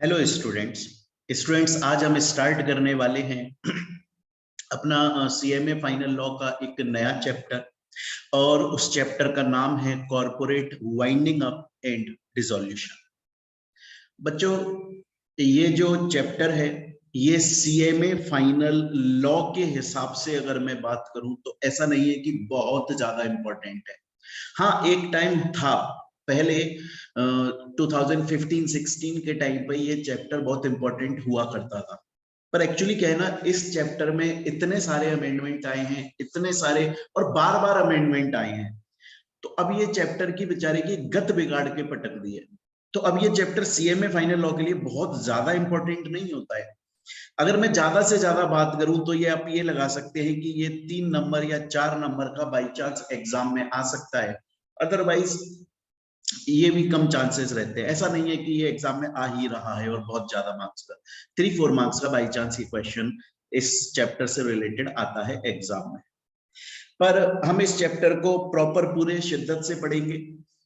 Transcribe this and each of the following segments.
Hello students. आज हम start करने वाले हैं अपना सीएमए फाइनल लॉ का एक नया चैप्टर। और उस चैप्टर का नाम है corporate winding up and dissolution. बच्चों, ये जो चैप्टर है ये सीएमए फाइनल लॉ के हिसाब से अगर मैं बात करूं तो ऐसा नहीं है कि बहुत ज्यादा इंपॉर्टेंट है। हाँ, एक टाइम था पहले 2015-16 के टाइम पे ये चैप्टर बहुत इंपॉर्टेंट हुआ करता था। पर एक्चुअली क्या है ना, इस चैप्टर में इतने सारे अमेंडमेंट आए हैं, इतने सारे और बार बार अमेंडमेंट आए हैं, तो अब ये चैप्टर की बेचारे की गत बिगाड़ के पटक दी है। तो अब ये चैप्टर सीएमए फाइनल लॉ के लिए बहुत ज्यादा इंपॉर्टेंट नहीं होता है। अगर मैं ज्यादा से ज्यादा बात करूं तो ये आप ये लगा सकते हैं कि ये 3 नंबर या 4 नंबर का बाई चांस एग्जाम में आ सकता है। अदरवाइज ये भी कम चांसेस रहते हैं। ऐसा नहीं है कि ये एग्जाम में आ ही रहा है और बहुत ज्यादा मार्क्स का 3-4 मार्क्स का बाई चांस ये क्वेश्चन इस चैप्टर से रिलेटेड आता है एग्जाम में। पर हम इस चैप्टर को प्रॉपर पूरे शिद्दत से पढ़ेंगे।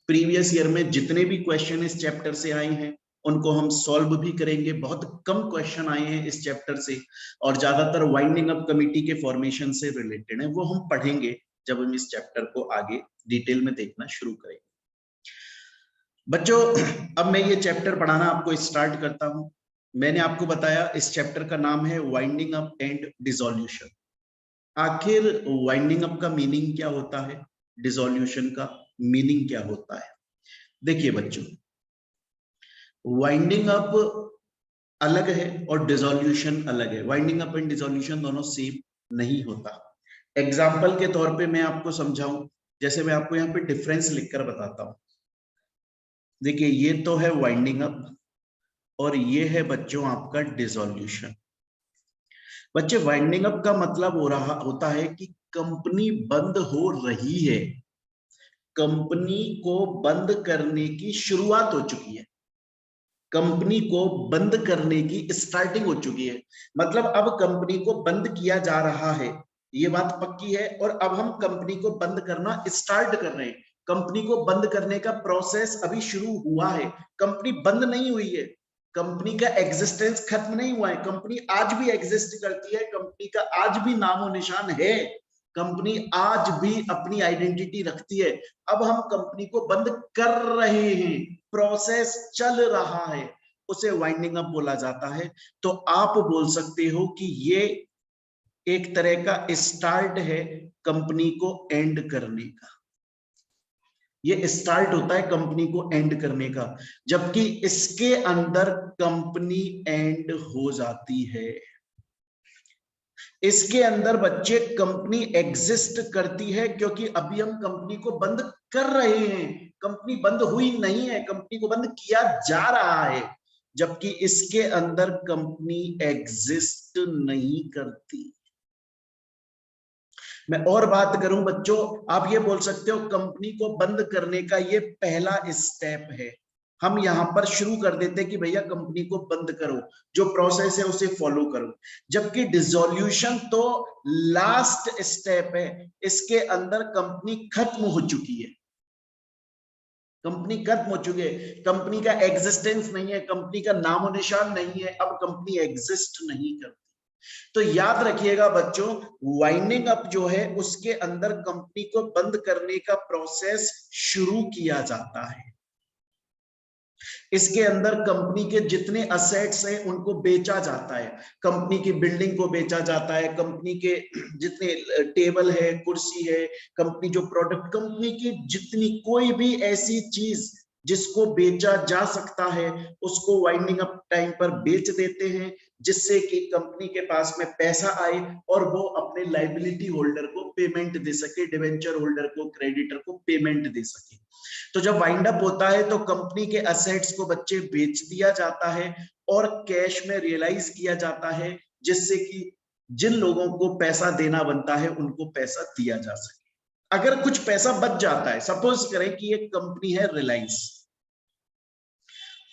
प्रीवियस ईयर में जितने भी क्वेश्चन इस चैप्टर से आए हैं उनको हम सॉल्व भी करेंगे। बहुत कम क्वेश्चन आए हैं इस चैप्टर से और ज्यादातर वाइंडिंग अप कमिटी के फॉर्मेशन से रिलेटेड है, वो हम पढ़ेंगे जब हम इस चैप्टर को आगे डिटेल में देखना शुरू करेंगे। बच्चों, अब मैं ये चैप्टर पढ़ाना आपको स्टार्ट करता हूं। मैंने आपको बताया इस चैप्टर का नाम है वाइंडिंग अप एंड डिसोल्यूशन। आखिर वाइंडिंग अप का मीनिंग क्या होता है, डिसोल्यूशन का मीनिंग क्या होता है? देखिए बच्चों, वाइंडिंग अप अलग है और डिसोल्यूशन अलग है। वाइंडिंग अप एंड डिसोल्यूशन दोनों सेम नहीं होता। एग्जाम्पल के तौर पे मैं आपको समझाऊं, जैसे मैं आपको यहाँ पे डिफरेंस लिखकर बताता हूं। देखिए, ये तो है वाइंडिंग अप और ये है बच्चों आपका डिसोल्यूशन। बच्चे, वाइंडिंग अप का मतलब होता है कि कंपनी बंद हो रही है, कंपनी को बंद करने की शुरुआत हो चुकी है, कंपनी को बंद करने की स्टार्टिंग हो चुकी है। मतलब अब कंपनी को बंद किया जा रहा है, ये बात पक्की है। और अब हम कंपनी को बंद करना स्टार्ट कर रहे हैं। कंपनी को बंद करने का प्रोसेस अभी शुरू हुआ है, कंपनी बंद नहीं हुई है, कंपनी का एग्जिस्टेंस खत्म नहीं हुआ है। कंपनी आज भी एग्जिस्ट करती है, कंपनी का आज भी नामो निशान है, कंपनी आज भी अपनी आइडेंटिटी रखती है। अब हम कंपनी को बंद कर रहे हैं, प्रोसेस चल रहा है, उसे वाइंडिंग अप बोला जाता है। तो आप बोल सकते हो कि ये एक तरह का स्टार्ट है कंपनी को एंड करने का। ये स्टार्ट होता है कंपनी को एंड करने का, जबकि इसके अंदर कंपनी एंड हो जाती है। इसके अंदर बच्चे कंपनी एग्जिस्ट करती है, क्योंकि अभी हम कंपनी को बंद कर रहे हैं, कंपनी बंद हुई नहीं है, कंपनी को बंद किया जा रहा है। जबकि इसके अंदर कंपनी एग्जिस्ट नहीं करती। मैं और बात करूं बच्चों, आप ये बोल सकते हो कंपनी को बंद करने का ये पहला स्टेप है। हम यहां पर शुरू कर देते कि भैया कंपनी को बंद करो, जो प्रोसेस है उसे फॉलो करो। जबकि डिसोल्यूशन तो लास्ट स्टेप है, इसके अंदर कंपनी खत्म हो चुकी है, कंपनी खत्म हो चुकी है, कंपनी का एग्जिस्टेंस नहीं है, कंपनी का नामो निशान नहीं है, अब कंपनी एग्जिस्ट नहीं करती। तो याद रखिएगा बच्चों, वाइंडिंग अप जो है उसके अंदर कंपनी को बंद करने का प्रोसेस शुरू किया जाता है। इसके अंदर कंपनी के जितने असेट्स हैं उनको बेचा जाता है, कंपनी की बिल्डिंग को बेचा जाता है, कंपनी के जितने टेबल है, कुर्सी है, कंपनी जो प्रोडक्ट, कंपनी की जितनी कोई भी ऐसी चीज जिसको बेचा जा सकता है उसको वाइंडिंग अप टाइम पर बेच देते हैं, जिससे कि कंपनी के पास में पैसा आए और वो अपने लाइबिलिटी होल्डर को पेमेंट दे सके, डिवेंचर होल्डर को, क्रेडिटर को पेमेंट दे सके। तो जब वाइंड अप होता है तो कंपनी के असेट्स को बच्चे बेच दिया जाता है और कैश में रियलाइज किया जाता है, जिससे कि जिन लोगों को पैसा देना बनता है उनको पैसा दिया जा सके। अगर कुछ पैसा बच जाता है, सपोज करें कि एक कंपनी है रिलायंस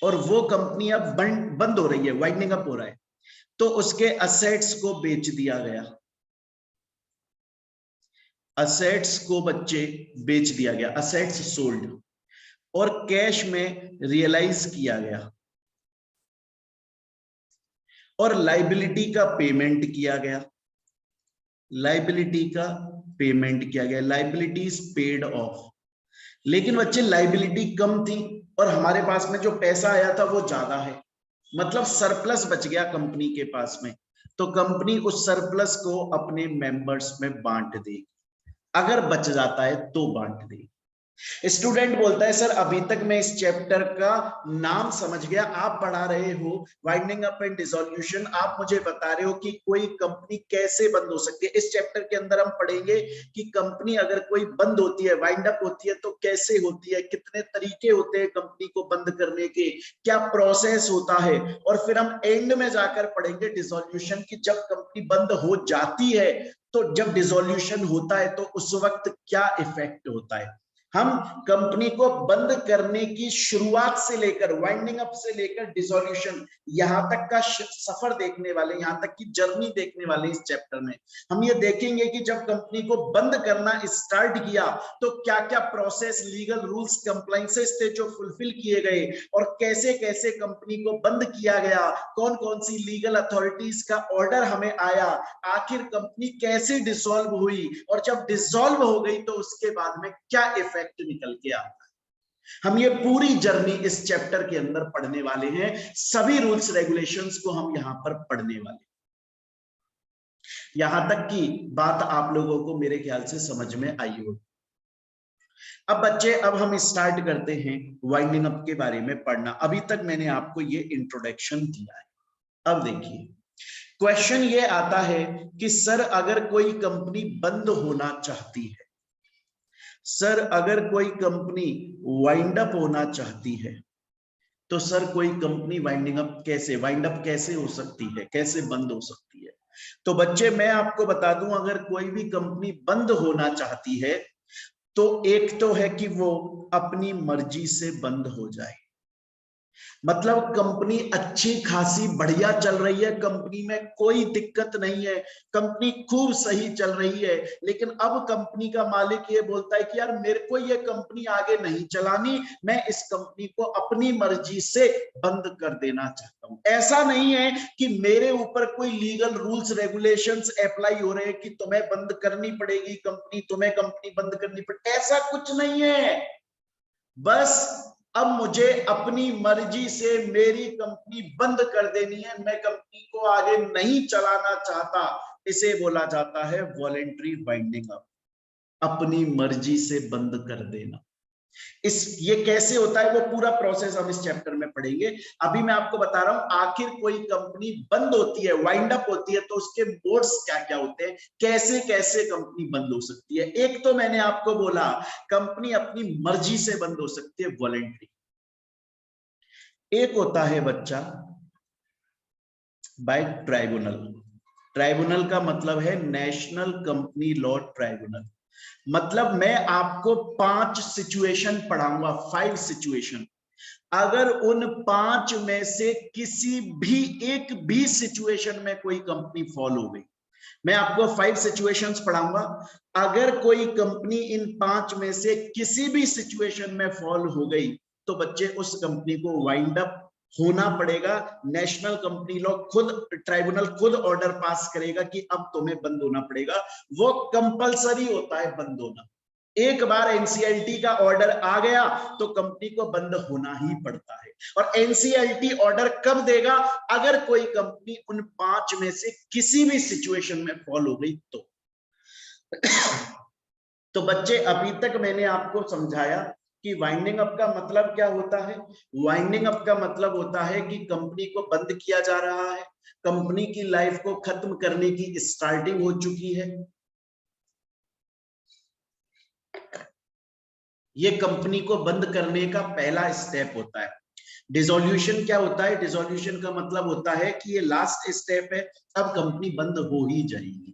और वो कंपनी अब बंद हो रही है, वाइंडिंग अप हो रहा है, तो उसके असेट्स को बेच दिया गया, असेट्स को बच्चे बेच दिया गया, असेट्स सोल्ड, और कैश में रियलाइज किया गया। और लाइबिलिटी का पेमेंट किया गया, लाइबिलिटी का पेमेंट किया गया, लाइबिलिटी इज पेड ऑफ। लेकिन बच्चे लाइबिलिटी कम थी और हमारे पास में जो पैसा आया था वो ज्यादा है, मतलब सरप्लस बच गया कंपनी के पास में, तो कंपनी उस सरप्लस को अपने मेंबर्स में बांट देगी, अगर बच जाता है तो बांट देगी। स्टूडेंट बोलता है सर अभी तक मैं इस चैप्टर का नाम समझ गया, आप पढ़ा रहे हो वाइंडिंग अप एंड डिसोल्यूशन, आप मुझे बता रहे हो कि कोई कंपनी कैसे बंद हो सकती है। इस चैप्टर के अंदर हम पढ़ेंगे कि कंपनी अगर कोई बंद होती है, वाइंड अप होती है तो कैसे होती है, कितने तरीके होते हैं कंपनी को बंद करने के, क्या प्रोसेस होता है, और फिर हम एंड में जाकर पढ़ेंगे डिसोल्यूशन की जब कंपनी बंद हो जाती है तो जब डिसोल्यूशन होता है तो उस वक्त क्या इफेक्ट होता है। हम कंपनी को बंद करने की शुरुआत से लेकर वाइंडिंग अप से लेकर डिसोल्यूशन यहां तक का सफर देखने वाले, यहां तक की जर्नी देखने वाले। इस चैप्टर में हम ये देखेंगे कि जब कंपनी को बंद करना स्टार्ट किया तो क्या क्या प्रोसेस, लीगल रूल्स, कंप्लायंसेस थे जो फुलफिल किए गए, और कैसे कैसे कंपनी को बंद किया गया, कौन कौन सी लीगल अथॉरिटीज का ऑर्डर हमें आया, आखिर कंपनी कैसे डिसॉल्व हुई, और जब डिसॉल्व हो गई तो उसके बाद में क्या इफेक्ट निकल के आता है। हम ये पूरी जर्नी इस चैप्टर के अंदर पढ़ने वाले हैं, सभी रूल्स रेगुलेशंस को हम यहां पर पढ़ने वाले। यहां तक की बात आप लोगों को मेरे ख्याल से समझ में आई होगी। अब बच्चे, अब हम स्टार्ट करते हैं वाइंडिंग अप के बारे में पढ़ना। अभी तक मैंने आपको ये इंट्रोडक्शन दिया है। अब देखिए क्वेश्चन ये आता है कि सर अगर कोई कंपनी बंद होना चाहती है, सर अगर कोई कंपनी वाइंड अप होना चाहती है तो सर कोई कंपनी वाइंडिंग अप कैसे, वाइंड अप कैसे हो सकती है, कैसे बंद हो सकती है। तो बच्चे मैं आपको बता दूं, अगर कोई भी कंपनी बंद होना चाहती है तो एक तो है कि वो अपनी मर्जी से बंद हो जाए, मतलब कंपनी अच्छी खासी बढ़िया चल रही है, कंपनी में कोई दिक्कत नहीं है, कंपनी खूब सही चल रही है, लेकिन अब कंपनी का मालिक ये बोलता है कि यार मेरे को ये कंपनी आगे नहीं चलानी, मैं इस कंपनी को अपनी मर्जी से बंद कर देना चाहता हूं। ऐसा नहीं है कि मेरे ऊपर कोई लीगल रूल्स रेगुलेशंस अप्लाई हो रहे हैं कि तुम्हें बंद करनी पड़ेगी कंपनी, तुम्हें कंपनी बंद करनी पड़ेगी, ऐसा कुछ नहीं है। बस अब मुझे अपनी मर्जी से मेरी कंपनी बंद कर देनी है, मैं कंपनी को आगे नहीं चलाना चाहता, इसे बोला जाता है वॉलेंटरी वाइंडिंग अप, अपनी मर्जी से बंद कर देना। ये कैसे होता है वो पूरा प्रोसेस हम इस चैप्टर में पढ़ेंगे। अभी मैं आपको बता रहा हूं आखिर कोई कंपनी बंद होती है, वाइंड अप होती है, तो उसके मोड्स क्या क्या होते हैं, कैसे कैसे कंपनी बंद हो सकती है। एक तो मैंने आपको बोला कंपनी अपनी मर्जी से बंद हो सकती है, वॉलेंटरी। एक होता है बच्चा बाय ट्राइब्यूनल। ट्राइब्यूनल का मतलब है नेशनल कंपनी लॉ ट्राइब्यूनल। मतलब मैं आपको 5 सिचुएशन पढ़ाऊंगा, 5 सिचुएशन। अगर उन 5 में से किसी भी एक भी सिचुएशन में कोई कंपनी फॉल हो गई, मैं आपको 5 सिचुएशंस पढ़ाऊंगा, अगर कोई कंपनी इन 5 में से किसी भी सिचुएशन में फॉल हो गई तो बच्चे उस कंपनी को वाइंड अप होना पड़ेगा। नेशनल कंपनी लॉ खुद, ट्राइब्यूनल खुद ऑर्डर पास करेगा कि अब तुम्हें बंद होना पड़ेगा, वो कंपलसरी होता है बंद होना। एक बार एनसीएलटी का ऑर्डर आ गया तो कंपनी को बंद होना ही पड़ता है। और एनसीएलटी ऑर्डर कब देगा, अगर कोई कंपनी उन 5 में से किसी भी सिचुएशन में फॉल हो गई तो बच्चे अभी तक मैंने आपको समझाया कि वाइंडिंग अप का मतलब क्या होता है। वाइंडिंग अप का मतलब होता है कि कंपनी को बंद किया जा रहा है, कंपनी की लाइफ को खत्म करने की स्टार्टिंग हो चुकी है, ये कंपनी को बंद करने का पहला स्टेप होता है। डिसोल्यूशन क्या होता है, डिसोल्यूशन का मतलब होता है कि ये लास्ट स्टेप है, अब कंपनी बंद हो ही जाएगी।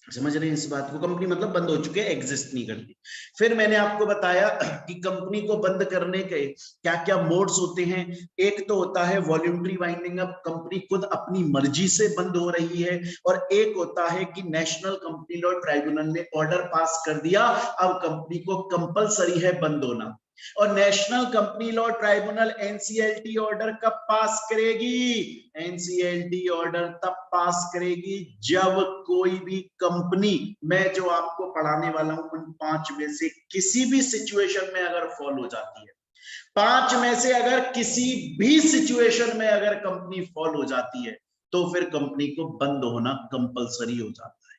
समझ रहे हैं इस बात को, कंपनी मतलब बंद हो चुके, एग्जिस्ट नहीं करती। फिर मैंने आपको बताया कि कंपनी को बंद करने के क्या क्या मोड्स होते हैं। एक तो होता है वॉल्यूंटरी वाइंडिंग अप, कंपनी खुद अपनी मर्जी से बंद हो रही है, और एक होता है कि नेशनल कंपनी लॉ ट्राइब्यूनल ने ऑर्डर पास कर दिया, अब कंपनी को कंपलसरी है बंद होना। और national company law tribunal NCLT order कब पास करेगी? एनसीएलटी ऑर्डर तब पास करेगी जब कोई भी कंपनी, मैं जो आपको पढ़ाने वाला हूं उन 5 में से किसी भी सिचुएशन में अगर फॉल हो जाती है, 5 में से अगर किसी भी सिचुएशन में अगर कंपनी फॉल हो जाती है तो फिर कंपनी को बंद होना कंपलसरी हो जाता है।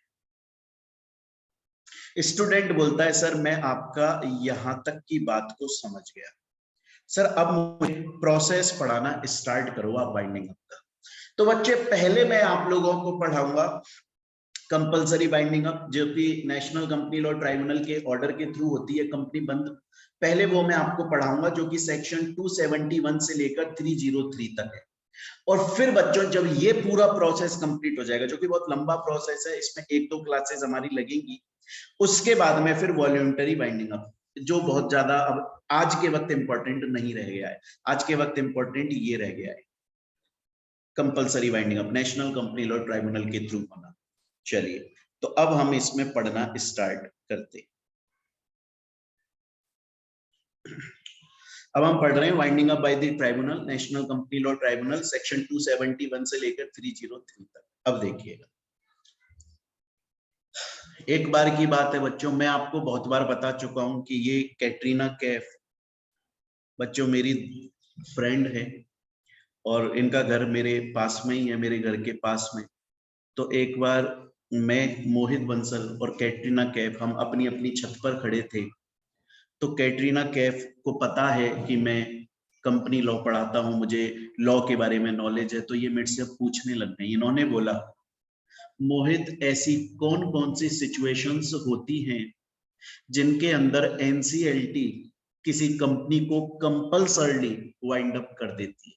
स्टूडेंट बोलता है सर मैं आपका यहां तक की बात को समझ गया सर, अब मुझे प्रोसेस पढ़ाना स्टार्ट करो आप बाइंडिंग अप का। तो बच्चे पहले मैं आप लोगों को पढ़ाऊंगा कंपलसरी बाइंडिंग अप, जो कि नेशनल कंपनी लॉ ट्राइब्यूनल के ऑर्डर के थ्रू होती है कंपनी बंद। पहले वो मैं आपको पढ़ाऊंगा जो कि सेक्शन 271 से लेकर 303 तक है। और फिर बच्चों जब ये पूरा प्रोसेस कंप्लीट हो जाएगा, जो कि बहुत लंबा प्रोसेस है, इसमें 1-2 क्लासेस हमारी लगेंगी, उसके बाद में फिर वॉल्यूंटरी बाइंडिंग अप, जो बहुत ज्यादा अब आज के वक्त इंपॉर्टेंट नहीं रह गया है। आज के वक्त इंपॉर्टेंट ये रह गया है compulsory binding up, national company law tribunal के थ्रू होना। चलिए तो अब हम इसमें पढ़ना स्टार्ट करते। अब हम पढ़ रहे हैं winding up by the tribunal, national company law tribunal, section 271 से लेकर 303 तक। अब देखिएगा, एक बार की बात है बच्चों, मैं आपको बहुत बार बता चुका हूं कि ये कैटरीना कैफ बच्चों मेरी फ्रेंड है और इनका घर मेरे पास में ही है, मेरे घर के पास में। तो एक बार मैं, मोहित बंसल और कैटरीना कैफ, हम अपनी अपनी छत पर खड़े थे। तो कैटरीना कैफ को पता है कि मैं कंपनी लॉ पढ़ाता हूं, मुझे लॉ के बारे में नॉलेज है, तो ये मेरे से पूछने लग गई। इन्होंने बोला मोहित ऐसी कौन कौन सी सिचुएशंस होती हैं जिनके अंदर एनसीएलटी किसी कंपनी को कंपल्सरली वाइंड अप कर देती है?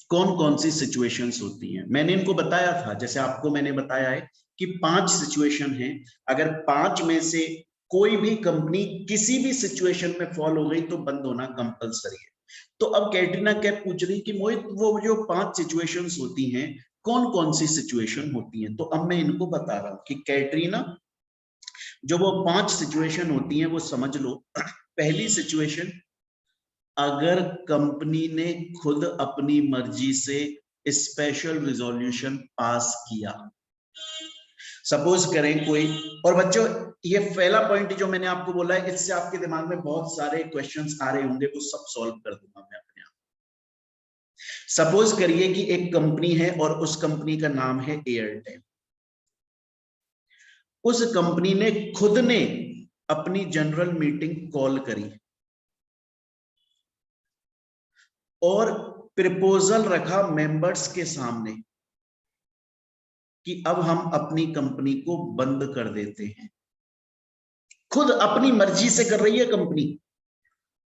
कौन कौन सी सिचुएशंस होती हैं? मैंने इनको बताया था, जैसे आपको मैंने बताया है कि 5 सिचुएशन हैं। अगर 5 में से कोई भी कंपनी किसी भी सिचुएशन में फॉल हो गई तो बंद होना कंपल्सरी है। तो अब कैटरीना कैफ पूछ रही कि मोहित वो जो 5 सिचुएशंस होती हैं कौन कौन सी सिचुएशन होती हैं? तो अब मैं इनको बता रहा हूं कि कैटरीना जो वो 5 सिचुएशन होती हैं वो समझ लो। पहली सिचुएशन, अगर कंपनी ने खुद अपनी मर्जी से स्पेशल रिजोल्यूशन पास किया। सपोज करें कोई, और बच्चों ये पहला पॉइंट जो मैंने आपको बोला है, इससे आपके दिमाग में बहुत सारे क्वेश्चंस आ रहे होंगे, वो सब सॉल्व कर दूंगा मैं अपने आप। सपोज करिए कि एक कंपनी है और उस कंपनी का नाम है एयरटेल। उस कंपनी ने खुद ने अपनी जनरल मीटिंग कॉल करी और प्रपोजल रखा मेंबर्स के सामने कि अब हम अपनी कंपनी को बंद कर देते हैं। खुद अपनी मर्जी से कर रही है कंपनी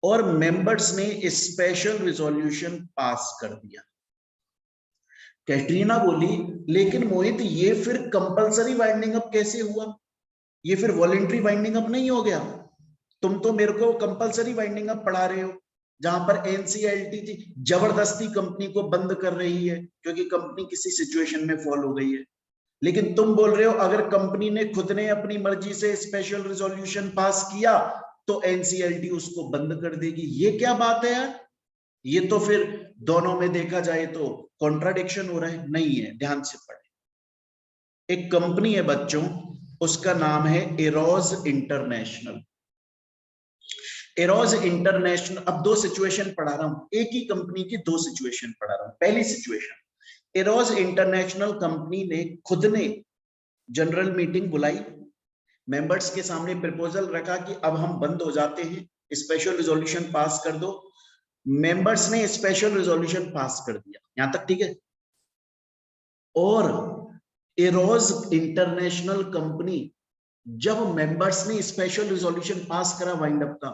और मेंबर्स ने स्पेशल रिजोल्यूशन पास कर दिया। कैटरीना बोली लेकिन मोहित ये फिर कंपलसरी वाइंडिंग अप कैसे हुआ? ये फिर वॉलंटरी वाइंडिंग अप नहीं हो गया? तुम तो मेरे को कंपलसरी वाइंडिंग अप पढ़ा रहे हो जहां पर एनसीएलटी जबरदस्ती कंपनी को बंद कर रही है क्योंकि कंपनी किसी सिचुएशन में फॉल हो गई है। लेकिन तुम बोल रहे हो अगर कंपनी ने खुद ने अपनी मर्जी से स्पेशल रिजोल्यूशन पास किया तो एनसीएलटी उसको बंद कर देगी। ये क्या बात है यार? ये तो फिर दोनों में देखा जाए तो कॉन्ट्राडिक्शन हो रहा है। नहीं है, ध्यान से पढ़े। एक कंपनी है बच्चों, उसका नाम है एरोज इंटरनेशनल। एरोज इंटरनेशनल, अब 2 सिचुएशन पढ़ा रहा हूं, एक ही कंपनी की 2 सिचुएशन पढ़ा रहा हूं। पहली सिचुएशन, एरोज इंटरनेशनल कंपनी ने खुद ने जनरल मीटिंग बुलाई, मेंबर्स के सामने प्रपोजल रखा कि अब हम बंद हो जाते हैं, स्पेशल रिजोल्यूशन पास कर दो। मेंबर्स ने स्पेशल रिजोल्यूशन पास कर दिया, यहां तक ठीक है। और एरोज इंटरनेशनल कंपनी जब मेंबर्स ने स्पेशल रिजोल्यूशन पास करा वाइंड अप का,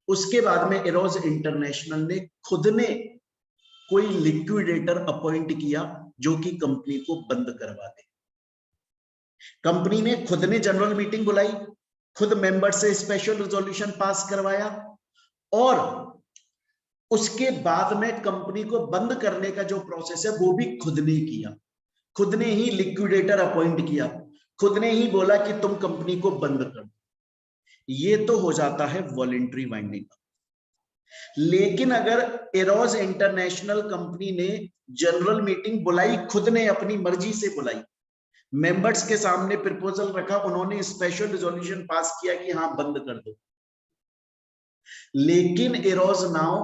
उसके बाद में एरोज इंटरनेशनल ने खुद ने कोई लिक्विडेटर अपॉइंट किया जो कि कंपनी को बंद करवा दे। कंपनी ने खुद ने जनरल मीटिंग बुलाई, खुद मेंबर से स्पेशल रिजोल्यूशन पास करवाया और उसके बाद में कंपनी को बंद करने का जो प्रोसेस है वो भी खुद ने किया। खुद ने ही लिक्विडेटर अपॉइंट किया, खुद ने ही बोला कि तुम कंपनी को बंद कर दो। ये तो हो जाता है वॉलंटरी वाइंडिंग अप। लेकिन अगर एरोज इंटरनेशनल कंपनी ने जनरल मीटिंग बुलाई, खुद ने अपनी मर्जी से बुलाई, मेंबर्स के सामने प्रपोजल रखा, उन्होंने स्पेशल रिजोल्यूशन पास किया कि हाँ बंद कर दो, लेकिन एरोज नाउ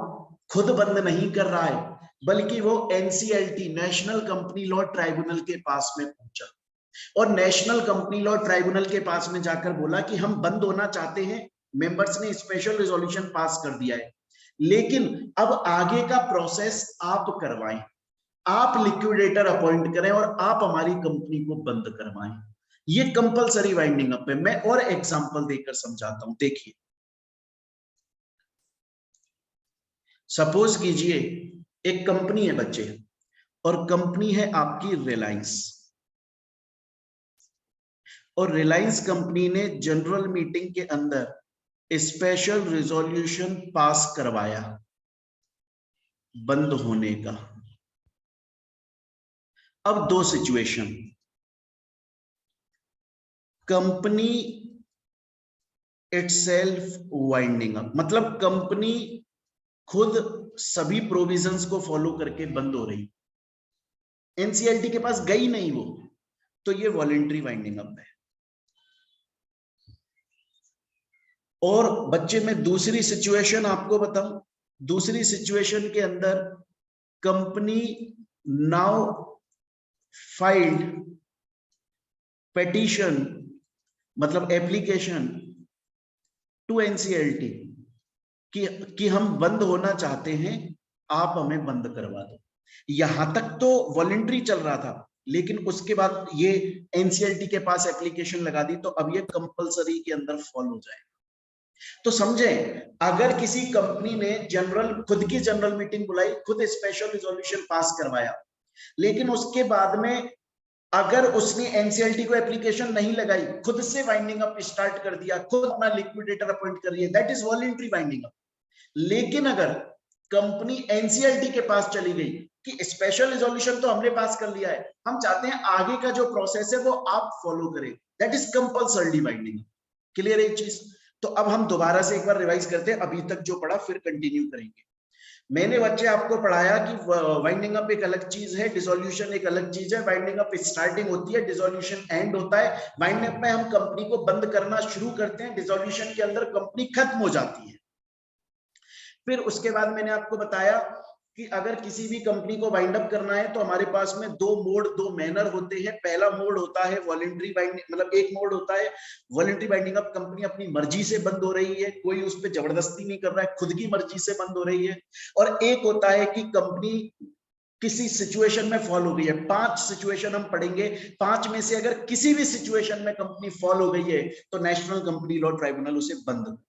खुद बंद नहीं कर रहा है, बल्कि वो NCLT national company law tribunal के पास में पहुंचा और नेशनल कंपनी लॉ ट्राइब्यूनल के पास में जाकर बोला कि हम बंद होना चाहते हैं, मेंबर्स ने स्पेशल रिजोल्यूशन पास कर दिया है, लेकिन अब आगे का प्रोसेस आप करवाएं, आप लिक्विडेटर अपॉइंट करें और आप हमारी कंपनी को बंद करवाएं। ये कंपलसरी वाइंडिंग अप है। मैं और एग्जांपल देकर समझाता हूं। देखिए, सपोज कीजिए एक कंपनी है बच्चे, और कंपनी है आपकी रिलायंस, और रिलायंस कंपनी ने जनरल मीटिंग के अंदर स्पेशल रिजोल्यूशन पास करवाया बंद होने का। अब दो situation, company itself winding up, मतलब कंपनी खुद सभी प्रोविजंस को फॉलो करके बंद हो रही, एनसीएलटी के पास गई नहीं वो, तो ये वॉलेंट्री वाइंडिंग अप है। और बच्चे में दूसरी सिचुएशन आपको बताऊं, दूसरी सिचुएशन के अंदर कंपनी नाउ फाइल्ड पेटिशन, मतलब एप्लीकेशन टू एनसीएलटी कि हम बंद होना चाहते हैं, आप हमें बंद करवा दो। यहां तक तो वॉलेंट्री चल रहा था, लेकिन उसके बाद ये एनसीएलटी के पास एप्लीकेशन लगा दी, तो अब ये कंपलसरी के अंदर फॉलो हो जाएगा। तो समझें, अगर किसी कंपनी ने खुद की जनरल मीटिंग बुलाई, खुद स्पेशल रिजोल्यूशन पास करवाया, लेकिन उसके बाद में अगर उसने एनसीएलटी को एप्लीकेशन नहीं लगाई, खुद से वाइंडिंग अप स्टार्ट कर दिया, खुद अपना लिक्विडेटर अपॉइंट कर रही है, that is voluntary winding up. लेकिन अगर कंपनी एनसीएलटी के पास चली गई कि स्पेशल रिजोल्यूशन तो हमने पास कर लिया है, हम चाहते हैं आगे का जो प्रोसेस है वो आप फॉलो करें, that is compulsory winding up. Clear है ये चीज? तो अब हम दोबारा से एक बार रिवाइज करते हैं, अभी तक जो पढ़ा फिर कंटिन्यू करेंगे। मैंने बच्चे आपको पढ़ाया कि वाइंडिंग अप एक अलग चीज है, डिसोल्यूशन एक अलग चीज है। वाइंडिंग अप स्टार्टिंग होती है, डिसोल्यूशन एंड होता है। वाइंडिंग अप में हम कंपनी को बंद करना शुरू करते हैं, डिसोल्यूशन के अंदर कंपनी खत्म हो जाती है। फिर उसके बाद मैंने आपको बताया कि अगर किसी भी कंपनी को वाइंड अप करना है तो हमारे पास में दो मोड, दो मैनर होते हैं। पहला मोड होता है वॉलेंट्री वाइंडिंग, मतलब एक मोड होता है वॉलेंट्री वाइंडिंग अप, कंपनी अपनी मर्जी से बंद हो रही है, कोई उस पर जबरदस्ती नहीं कर रहा है, खुद की मर्जी से बंद हो रही है। और एक होता है कि कंपनी किसी सिचुएशन में फॉल हो गई है। 5 सिचुएशन हम पढ़ेंगे, 5 में से अगर किसी भी सिचुएशन में कंपनी फॉल हो गई है तो नेशनल कंपनी लॉ ट्राइब्यूनल उसे बंद करता है।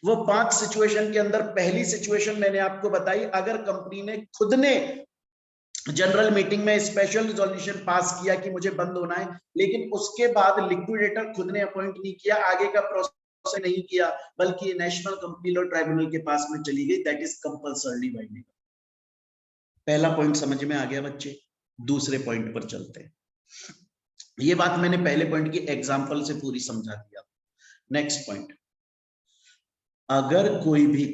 वो 5 सिचुएशन के अंदर पहली सिचुएशन मैंने आपको बताई, अगर कंपनी ने खुद ने जनरल मीटिंग में स्पेशल रिजोल्यूशन पास किया कि मुझे बंद होना है, लेकिन उसके बाद लिक्विडेटर खुद ने अपॉइंट नहीं किया, आगे का प्रोसेस नहीं किया, बल्कि नेशनल कंपनी लॉ ट्राइब्यूनल के पास में चली गई, दैट इज कंपल्सरी वाइंडिंग। पहला पॉइंट समझ में आ गया बच्चे? दूसरे पॉइंट पर चलते हैं। ये बात मैंने पहले पॉइंट की एग्जांपल से पूरी समझा दिया। नेक्स्ट पॉइंट, अगर कोई भी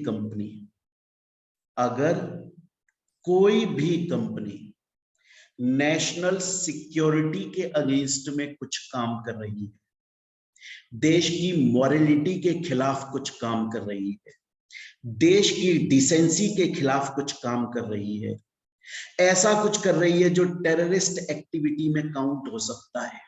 कंपनी नेशनल सिक्योरिटी के अगेंस्ट में कुछ काम कर रही है, देश की मॉरलिटी के खिलाफ कुछ काम कर रही है, देश की डिसेंसी के खिलाफ कुछ काम कर रही है, ऐसा कुछ कर रही है जो टेररिस्ट एक्टिविटी में काउंट हो सकता है,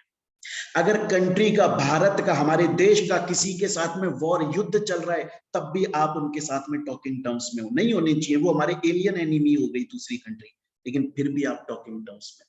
अगर कंट्री का, भारत का, हमारे देश का किसी के साथ में वॉर, युद्ध चल रहा है, तब भी आप उनके साथ में टॉकिंग टर्म्स में हो, नहीं होनी चाहिए, वो हमारे एलियन एनिमी हो गई दूसरी कंट्री, लेकिन फिर भी आप टॉकिंग टर्म्स में।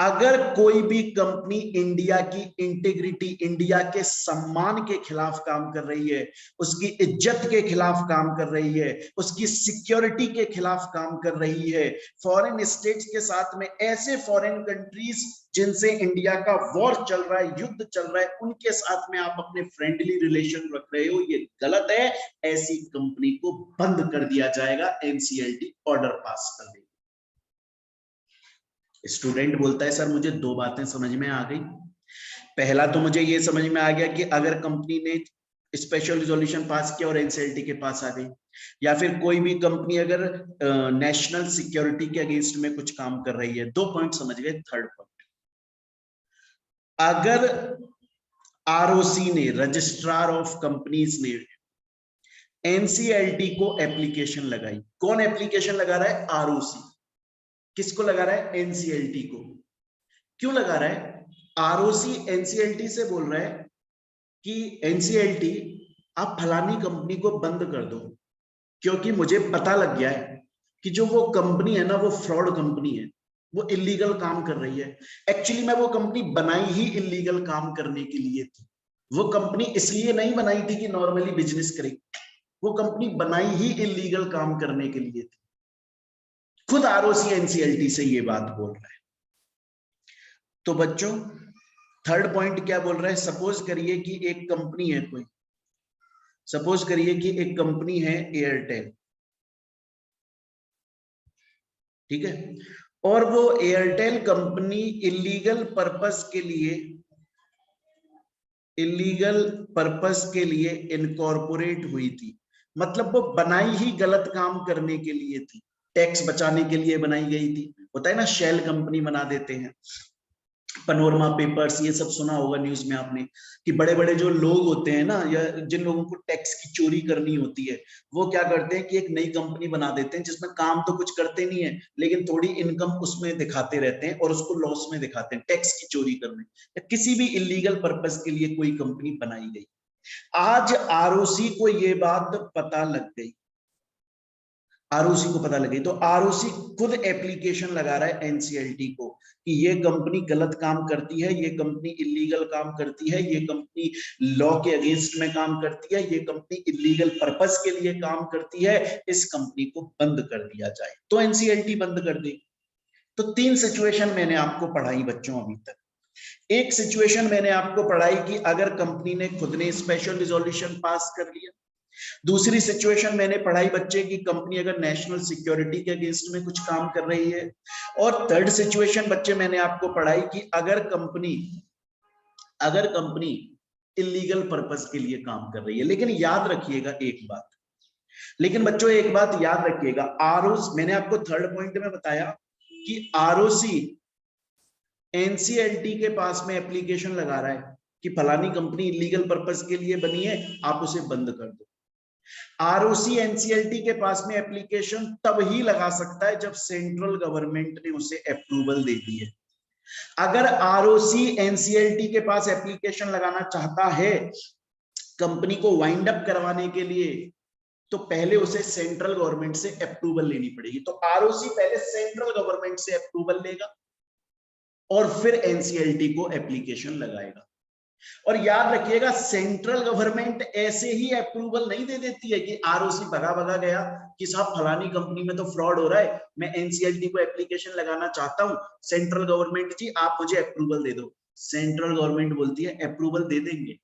अगर कोई भी कंपनी इंडिया की इंटीग्रिटी, इंडिया के सम्मान के खिलाफ काम कर रही है, उसकी इज्जत के खिलाफ काम कर रही है, उसकी सिक्योरिटी के खिलाफ काम कर रही है, फॉरेन स्टेट्स के साथ में, ऐसे फॉरेन कंट्रीज जिनसे इंडिया का वॉर चल रहा है, युद्ध चल रहा है, उनके साथ में आप अपने फ्रेंडली रिलेशन रख रहे हो, ये गलत है। ऐसी कंपनी को बंद कर दिया जाएगा, एनसीएलटी ऑर्डर पास कर देगी। स्टूडेंट बोलता है सर मुझे 2 बातें समझ में आ गई। पहला तो मुझे ये समझ में आ गया कि अगर कंपनी ने स्पेशल रिजोल्यूशन पास किया और एनसीएलटी के पास आ गई, या फिर कोई भी कंपनी अगर नेशनल सिक्योरिटी के अगेंस्ट में कुछ काम कर रही है। 2 पॉइंट समझ गए। थर्ड पॉइंट, अगर आरओसी ने, रजिस्ट्रार ऑफ कंपनीज ने एनसीएलटी को एप्लीकेशन लगाई, कौन एप्लीकेशन लगा रहा है? आरओसी। किसको लगा रहा है? एनसीएलटी को। क्यों लगा रहा है? आरओसी एनसीएलटी से बोल रहा है कि एनसीएलटी आप फलानी कंपनी को बंद कर दो, क्योंकि मुझे पता लग गया है कि जो वो कंपनी है ना, वो फ्रॉड कंपनी है, वो इलीगल काम कर रही है। एक्चुअली मैं वो कंपनी बनाई ही इलीगल काम करने के लिए थी। वो कंपनी इसलिए नहीं बनाई थी कि नॉर्मली बिजनेस करे, वो कंपनी बनाई ही इलीगल काम करने के लिए थी। खुद आरओसी एनसीएलटी से ये बात बोल रहा है। तो बच्चों थर्ड पॉइंट क्या बोल रहा है? सपोज करिए कि एक कंपनी है कोई, सपोज करिए कि एक कंपनी है एयरटेल, ठीक है, और वो एयरटेल कंपनी इलीगल पर्पस के लिए इनकॉर्पोरेट हुई थी। मतलब वो बनाई ही गलत काम करने के लिए थी, टैक्स बचाने के लिए बनाई गई थी। होता है ना, शेल कंपनी बना देते हैं, पनोरमा पेपर्स, ये सब सुना होगा न्यूज में आपने, कि बड़े बड़े जो लोग होते हैं ना, या जिन लोगों को टैक्स की चोरी करनी होती है, वो क्या करते हैं कि एक नई कंपनी बना देते हैं जिसमें काम तो कुछ करते नहीं है, लेकिन थोड़ी इनकम उसमें दिखाते रहते हैं और उसको लॉस में दिखाते हैं, टैक्स की चोरी करने या किसी भी इलीगल पर्पस के लिए कोई कंपनी बनाई गई। आज आरओसी को ये बात पता लग गई, आरओसी को पता लगे, तो आरओसी खुद एप्लीकेशन लगा रहा है एनसीएलटी को कि ये कंपनी गलत काम करती है, ये कंपनी इलीगल काम करती है, ये कंपनी लॉ के अगेंस्ट में काम करती है, ये कंपनी इलीगल पर्पस के लिए काम करती है, इस कंपनी को बंद कर दिया जाए। तो एनसीएलटी बंद कर दी। तो 3 सिचुएशन मैंने आपको पढ़ाई बच्चों अभी तक। एक सिचुएशन मैंने आपको पढ़ाई कि अगर कंपनी ने खुद ने स्पेशल रिजोल्यूशन पास कर लिया। दूसरी सिचुएशन मैंने पढ़ाई बच्चे की, कंपनी अगर नेशनल सिक्योरिटी के अगेंस्ट में कुछ काम कर रही है। और थर्ड सिचुएशन बच्चे मैंने आपको पढ़ाई कि अगर कंपनी इलीगल पर्पस के लिए काम कर रही है। लेकिन याद रखिएगा एक बात, लेकिन बच्चों एक बात याद रखिएगा, आरओसी, मैंने आपको थर्ड पॉइंट में बताया कि आरओसी एनसीएलटी के पास में एप्लीकेशन लगा रहा है कि फलानी कंपनी इलीगल पर्पस के लिए बनी है, आप उसे बंद कर दो। आरओसी एनसीएलटी के पास में एप्लीकेशन तब ही लगा सकता है जब सेंट्रल गवर्नमेंट ने उसे अप्रूवल दे दी है। अगर आरओसी एनसीएलटी के पास एप्लीकेशन लगाना चाहता है कंपनी को वाइंड अप करवाने के लिए, तो पहले उसे सेंट्रल गवर्नमेंट से अप्रूवल लेनी पड़ेगी। तो आरओसी पहले सेंट्रल गवर्नमेंट से अप्रूवल लेगा और फिर एनसीएलटी को एप्लीकेशन लगाएगा। और याद रखिएगा, सेंट्रल गवर्नमेंट ऐसे ही अप्रूवल नहीं दे देती है कि आरओसी भगा भगा गया कि साहब फलानी कंपनी में तो फ्रॉड हो रहा है, मैं एनसीएलटी को एप्लीकेशन लगाना चाहता हूं, सेंट्रल गवर्नमेंट जी आप मुझे अप्रूवल दे दो। सेंट्रल गवर्नमेंट बोलती है अप्रूवल दे देंगे,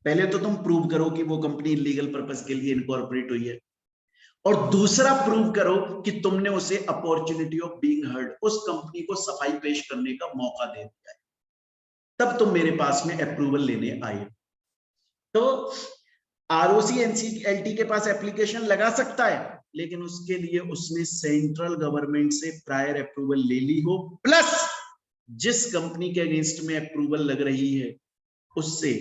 पहले तो तुम प्रूव करो कि वो कंपनी लीगल पर्पस के लिए इनकॉर्पोरेट हुई है, और दूसरा प्रूव करो कि तुमने उसे अपॉर्चुनिटी ऑफ बीइंग हर्ड, उस कंपनी को सफाई पेश करने का मौका दे दिया है, तब तुम मेरे पास में अप्रूवल लेने आए। तो आरओसी एनसीएलटी के पास एप्लीकेशन लगा सकता है, लेकिन उसके लिए उसने सेंट्रल गवर्नमेंट से प्रायर अप्रूवल ले ली हो, प्लस जिस कंपनी के अगेंस्ट में अप्रूवल लग रही है उससे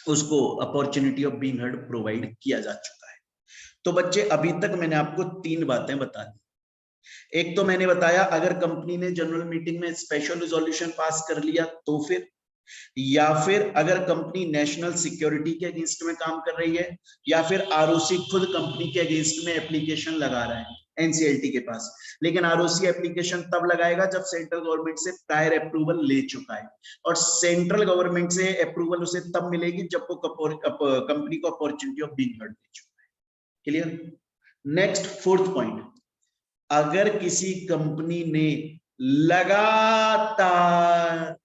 उसको opportunity of being heard provide किया जा चुका है। तो बच्चे अभी तक मैंने आपको 3 बातें बता दी। एक तो मैंने बताया अगर कंपनी ने जनरल मीटिंग में स्पेशल रिजोल्यूशन पास कर लिया तो फिर, या फिर अगर कंपनी नेशनल सिक्योरिटी के अगेंस्ट में काम कर रही है, या फिर आरओसी खुद कंपनी के अगेंस्ट में एप्लीकेशन लगा रहा है एनसीएलटी के पास। लेकिन आरओसी एप्लीकेशन तब लगाएगा जब सेंट्रल गवर्नमेंट से प्रायर अप्रूवल ले चुका है, और सेंट्रल गवर्नमेंट से अप्रूवल उसे तब मिलेगी जब वो कंपनी को opportunity of being heard they चुका है। क्लियर? नेक्स्ट फोर्थ पॉइंट, अगर किसी कंपनी ने लगातार,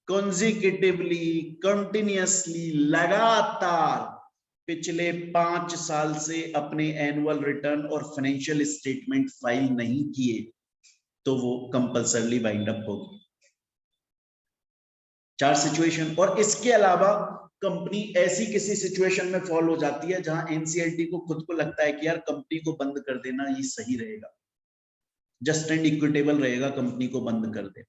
कॉन्जिक्यूटिवली, कंटिन्यूअसली, लगातार पिछले 5 साल से अपने एनुअल रिटर्न और फाइनेंशियल स्टेटमेंट फाइल नहीं किए, तो वो कंपल्सरली वाइंड अप होगी। 4 सिचुएशन। और इसके अलावा कंपनी ऐसी किसी सिचुएशन में फॉल हो जाती है जहां एनसीएलटी को खुद को लगता है कि यार कंपनी को बंद कर देना ही सही रहेगा, जस्ट एंड इक्विटेबल रहेगा कंपनी को बंद कर दे।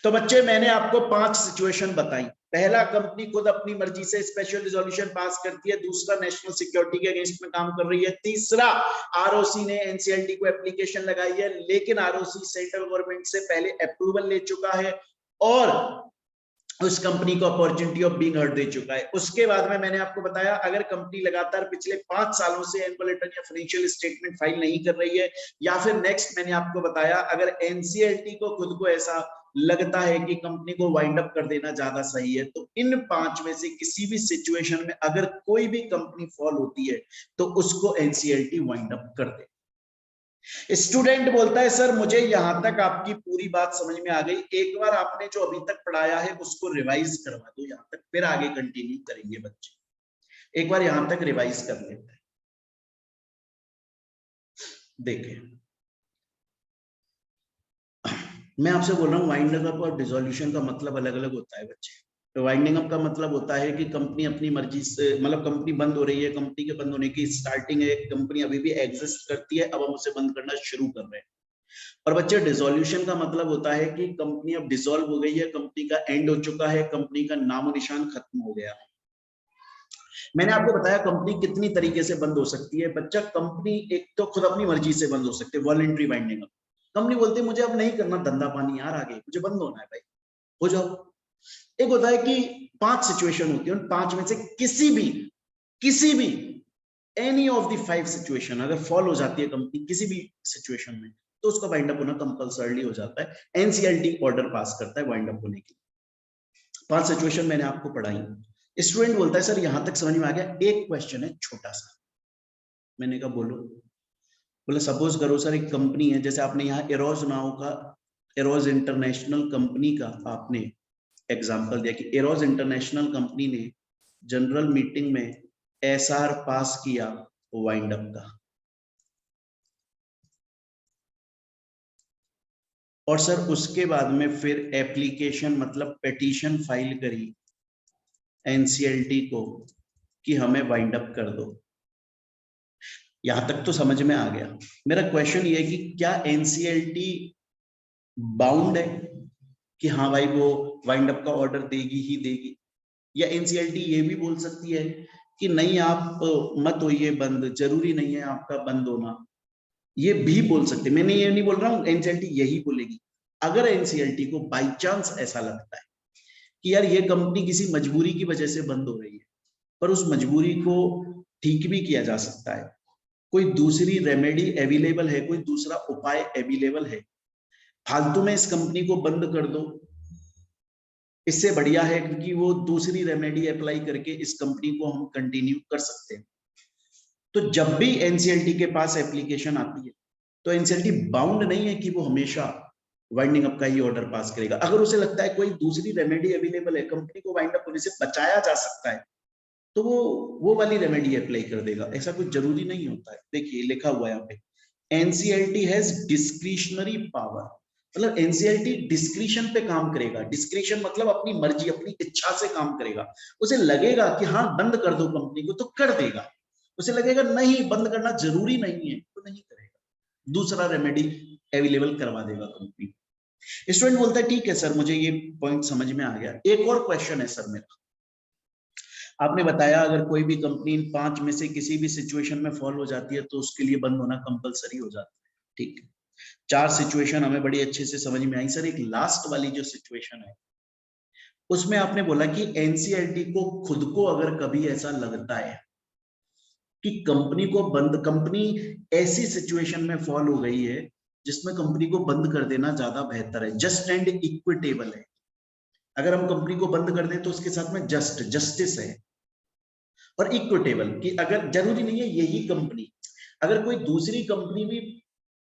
तो बच्चे मैंने आपको 5 सिचुएशन बताई। पहला, कंपनी खुद अपनी मर्जी से स्पेशल रिजोल्यूशन पास करती है। दूसरा, नेशनल सिक्योरिटी के अगेंस्ट में काम कर रही है। तीसरा, आरओसी ने एनसीएलटी को एप्लीकेशन लगाई है, लेकिन आरओसी सेंट्रल गवर्नमेंट से पहले अप्रूवल ले चुका है और उस कंपनी को opportunity of being heard they चुका है। उसके बाद में मैंने आपको बताया, अगर कंपनी लगातार पिछले 5 सालों से एनुअल रिटर्न या फाइनेंशियल स्टेटमेंट फाइल नहीं कर रही है, या फिर नेक्स्ट मैंने आपको बताया, अगर एनसीएलटी को खुद को ऐसा लगता है कि कंपनी को वाइंड अप कर देना ज्यादा सही है, तो इन 5 में से किसी भी सिचुएशन में अगर कोई भी कंपनी फॉल होती है तो उसको एनसीएलटी वाइंड अप कर दे। स्टूडेंट बोलता है सर मुझे यहां तक आपकी पूरी बात समझ में आ गई, एक बार आपने जो अभी तक पढ़ाया है उसको रिवाइज करवा दो यहां तक, फिर आगे कंटिन्यू करेंगे बच्चे। एक बार यहां तक रिवाइज कर लेते हैं। देखें, मैं आपसे बोल रहा हूँ वाइंडिंग अप और डिसोल्यूशन का मतलब अलग अलग होता है बच्चे। तो वाइंडिंग अप का मतलब होता है कि कंपनी अपनी मर्जी से, मतलब कंपनी बंद हो रही है, कंपनी के बंद होने की स्टार्टिंग है, कंपनी अभी भी एग्जिस्ट करती है, अब हम उसे बंद करना शुरू कर रहे हैं। और बच्चे डिसोल्यूशन का मतलब होता है कि कंपनी अब डिसॉल्व हो गई है, कंपनी का एंड हो चुका है, कंपनी का नामो निशान खत्म हो गया। मैंने आपको बताया कंपनी कितनी तरीके से बंद हो सकती है बच्चा। कंपनी एक तो खुद अपनी मर्जी से बंद हो सकती है, वॉलंटरी वाइंडिंग अप। कंपनी बोलती है मुझे अब नहीं करना धंधा पानी यार, आगे मुझे बंद होना है भाई, हो जाओ। एक होता है कि 5 सिचुएशन होती है, उन 5 में से किसी भी एनी ऑफ द 5 सिचुएशन अगर फॉल हो जाती है कंपनी किसी भी सिचुएशन में, तो उसका वाइंड अप होना कंपलसरी हो जाता है। एनसीएलटी ऑर्डर पास करता है वाइंड अप होने की। 5 सिचुएशन मैंने आपको पढ़ाई। स्टूडेंट बोलता है सर यहां तक समझ में आ गया, एक क्वेश्चन है छोटा सा। मैंने कहा बोलो। बोले सपोज करो सर एक कंपनी है, जैसे आपने यहाँ एरोज नाउ का, एरोज इंटरनेशनल कंपनी का आपने एग्जांपल दिया कि एरोज इंटरनेशनल कंपनी ने जनरल मीटिंग में एसआर पास किया वाइंड अप का, और सर उसके बाद में फिर एप्लीकेशन मतलब पिटीशन फाइल करी एनसीएलटी को कि हमें वाइंड अप कर दो। यहां तक तो समझ में आ गया। मेरा क्वेश्चन ये है कि क्या एनसीएलटी बाउंड है कि हाँ भाई वो वाइंड अप का ऑर्डर देगी ही देगी, या एनसीएलटी ये भी बोल सकती है कि नहीं आप मत होइए बंद, जरूरी नहीं है आपका बंद होना, ये भी बोल सकते। मैंने ये नहीं बोल रहा हूँ एनसीएलटी यही बोलेगी। अगर एनसीएलटी को बाई चांस ऐसा लगता है कि यार ये कंपनी किसी मजबूरी की वजह से बंद हो रही है, पर उस मजबूरी को ठीक भी किया जा सकता है, कोई दूसरी रेमेडी अवेलेबल है, कोई दूसरा उपाय अवेलेबल है, फालतू में इस कंपनी को बंद कर दो, इससे बढ़िया है क्योंकि वो दूसरी रेमेडी अप्लाई करके इस कंपनी को हम कंटिन्यू कर सकते हैं। तो जब भी एनसीएलटी के पास एप्लीकेशन आती है तो एनसीएलटी बाउंड नहीं है कि वो हमेशा वाइंडिंग अप का ही ऑर्डर पास करेगा। अगर उसे लगता है कोई दूसरी रेमेडी अवेलेबल है, कंपनी को वाइंड अप होने से बचाया जा सकता है, तो वो वाली रेमेडी अप्लाई कर देगा। ऐसा कुछ जरूरी नहीं होता है। देखिए लिखा हुआ है यहाँ पे, एनसीएलटी हैज डिस्क्रिशनरी पावर, मतलब एनसीएलटी डिस्क्रिशन पे काम करेगा। डिस्क्रिशन मतलब अपनी मर्जी अपनी इच्छा से काम करेगा। उसे लगेगा कि हाँ बंद कर दो कंपनी को तो कर देगा, उसे लगेगा नहीं बंद करना जरूरी नहीं है तो नहीं करेगा, दूसरा रेमेडी अवेलेबल करवा देगा कंपनी। स्टूडेंट बोलता है ठीक है सर मुझे ये पॉइंट समझ में आ गया। एक और क्वेश्चन है सर मेरा, आपने बताया अगर कोई भी कंपनी इन 5 में से किसी भी सिचुएशन में फॉल हो जाती है तो उसके लिए बंद होना कंपलसरी हो जाता है। ठीक है, 4 सिचुएशन हमें बड़ी अच्छे से समझ में आई। सर एक लास्ट वाली जो सिचुएशन है उसमें आपने बोला कि एनसीएलटी को खुद को अगर कभी ऐसा लगता है कि कंपनी ऐसी सिचुएशन में फॉल हो गई है जिसमें कंपनी को बंद कर देना ज्यादा बेहतर है, जस्ट एंड इक्विटेबल है। अगर हम कंपनी को बंद कर दें तो उसके साथ में जस्टिस है और इक्विटेबल, कि अगर जरूरी नहीं है यही कंपनी, अगर कोई दूसरी कंपनी भी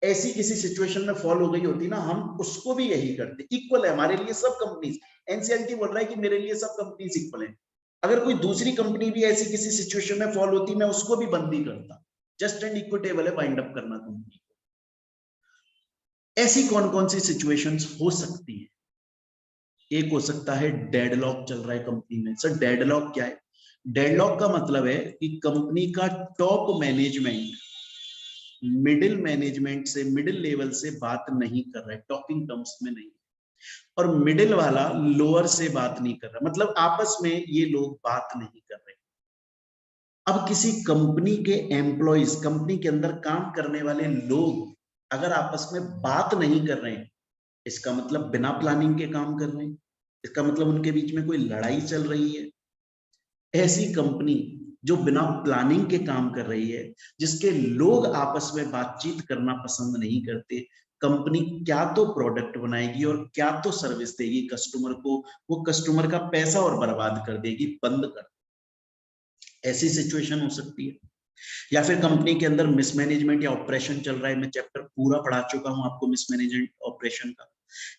ऐसी किसी सिचुएशन में फॉल हो गई होती ना, हम उसको भी यही करते। इक्वल है हमारे लिए सब कंपनीज। एनसीएलटी बोल रहा है कि मेरे लिए सब कंपनीज इक्वल है। अगर कोई दूसरी कंपनी भी ऐसी किसी सिचुएशन में फॉल होती मैं उसको भी बंद ही करता। जस्ट एंड इक्विटेबल है वाइंड अप करना कंपनी को। ऐसी कौन कौन सी सिचुएशंस हो सकती है? एक हो सकता है डेडलॉक चल रहा है कंपनी में। सर डेडलॉक क्या है? डेडलॉक का मतलब है कि कंपनी का टॉप मैनेजमेंट मिडिल मैनेजमेंट से, मिडिल लेवल से बात नहीं कर रहा है, टॉकिंग टर्म्स में नहीं, और मिडिल वाला लोअर से बात नहीं कर रहा, मतलब आपस में ये लोग बात नहीं कर रहे। अब किसी कंपनी के एम्प्लॉइज, कंपनी के अंदर काम करने वाले लोग अगर आपस में बात नहीं कर रहे हैं, इसका मतलब बिना प्लानिंग के काम कर रहे हैं, इसका मतलब उनके बीच में कोई लड़ाई चल रही है। ऐसी कंपनी जो बिना प्लानिंग के काम कर रही है, जिसके लोग आपस में बातचीत करना पसंद नहीं करते, कंपनी क्या तो प्रोडक्ट बनाएगी और क्या तो सर्विस देगी कस्टमर को, वो कस्टमर का पैसा और बर्बाद कर देगी, बंद कर। ऐसी सिचुएशन हो सकती है। या फिर कंपनी के अंदर मिसमैनेजमेंट या ऑपरेशन चल रहा है, मैं चैप्टर पूरा पढ़ा चुका हूं आपको मिसमैनेजमेंट ऑपरेशन का।